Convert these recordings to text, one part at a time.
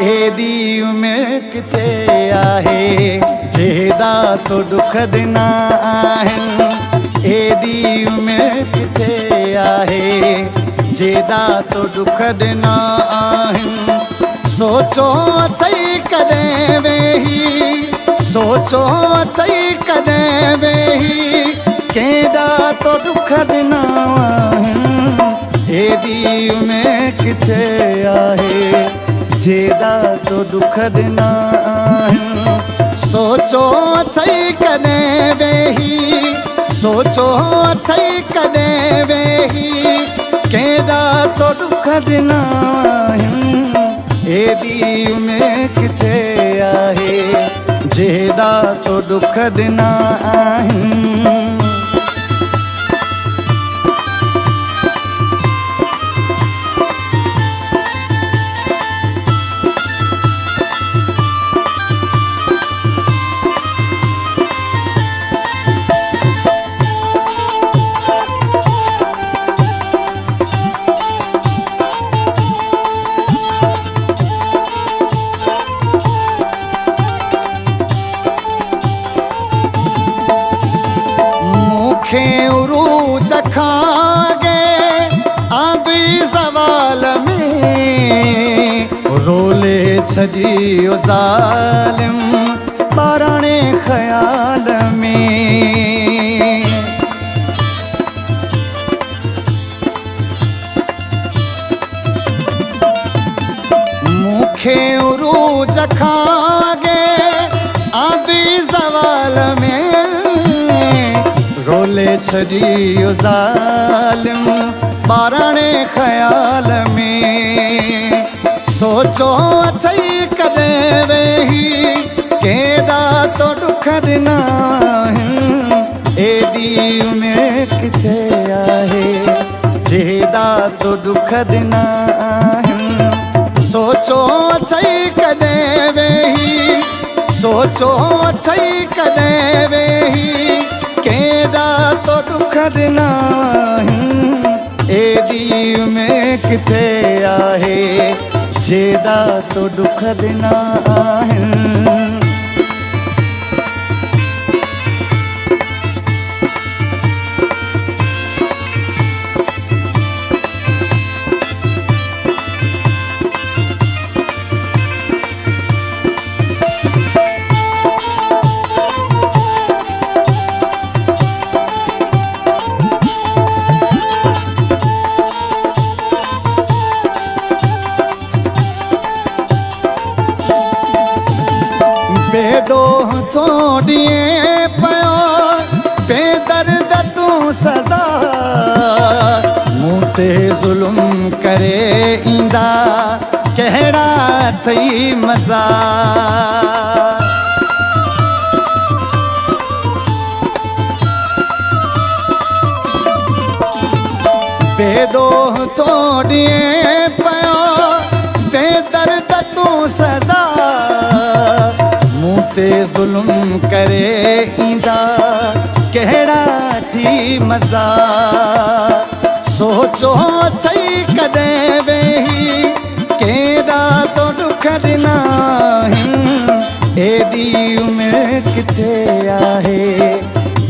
एदी उमिरि किथे आहे जेदा तो दुख ॾिना आहिनि। एदी उमिरि किथे आहे जेदा तो दुख ॾिना आहिनि। सोचो अथई कॾहिं वेही, सोचो अथई कॾहिं वेही केॾा तो दुख ॾिना आहिनि। एदी उमिरि किथे आहे जेदा तो दुख ॾिना आहिनि। सोचो अथई कॾहिं वेही, सोचो अथई कॾहिं वेही केॾा तो दुख ॾिना आहिनि। एदी उमिरि किथे आहे जेदा तो दुख ॾिना आहिनि। उरूज खागे आंदी ज़वाल में रोले छॾियो ज़ालिम ॿाराणे ख़याल में। मूंखे उरूज खागे आंदी ज़वाल में रोले छॾियो ज़ालिम ॿाराणे ख़याल में। सोचो अथई कॾहिं वेही केॾा तो दुख ॾिना आहिनि। एदी उमिरि किथे आहे जेदा तो दुख ॾिना आहिनि। सोचो अथई कॾहिं वेही, सोचो अथई कॾहिं वेही केॾा तो दुख ॾिना आहिनि। एदी उमिरि किथे आहे जेदा तो दुख ॾिना आहिनि। बेडोह तो ॾिए पियो बेदर्द तूं सज़ा मूं ते ज़ुल्म करे ईंदा कहिड़ा अथई मज़ा। बेडोह तो ॾिए पियो बेदर्द तूं सज़ा मूं ते ज़ुल्म करे ईंदा कहिड़ा थी मज़ा। सोचो अथई कॾहिं वेही केॾा तो दुख ॾिना आहिनि। एदी उमिरि किथे आहे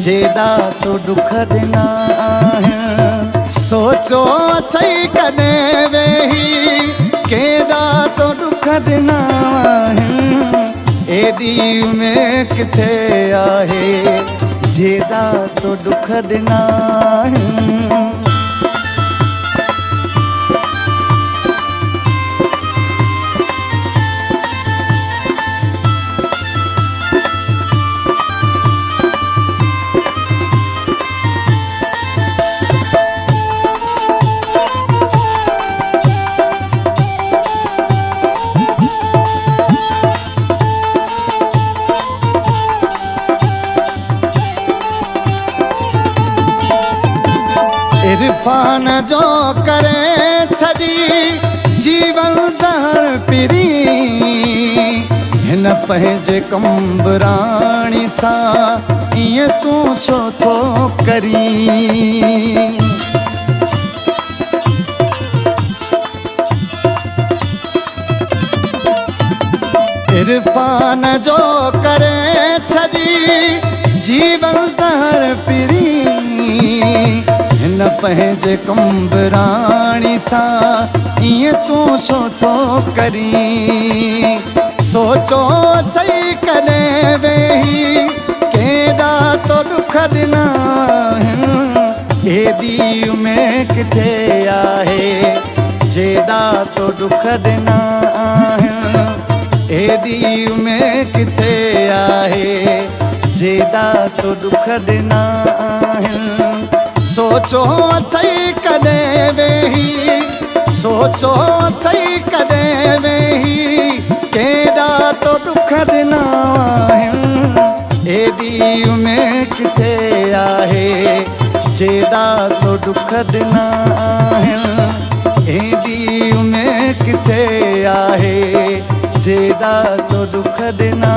जेदा तो दुख ॾिना आहिनि। सोचो अथई कॾहिं वेही केॾा तो दुख ॾिना आहिनि। एदी उमिरि किथे आहे जेदा तो दुख ॾिना आहिनि। इरफान जो करे छड़ी जीवन ज़हर पिरी हिन पंहिंजे कंबराणी सां ईअं तूं छो थो करी। इरफान जो करे छड़ी जीवन ज़हर पिरी हिन पंहिंजे कंबराणी सां ईअं तूं छो थो करी सोचो अथई कॾहिं वेही केॾा तो दुख ॾिना हेॾी उमिरि किथे आहे जेॾा तो दुख ॾिना हेॾी उमिरि किथे आहे जेॾा तो दुख ॾिना सोचो अथई कॾहिं वेही सोचो अथई कॾहिं वेही केॾा तो दुख ॾिना हेॾी उमिरि किथे आहे जेॾा तो दुख ॾिना हेॾी उमिरि किथे आहे जेॾा तो दुख ॾिना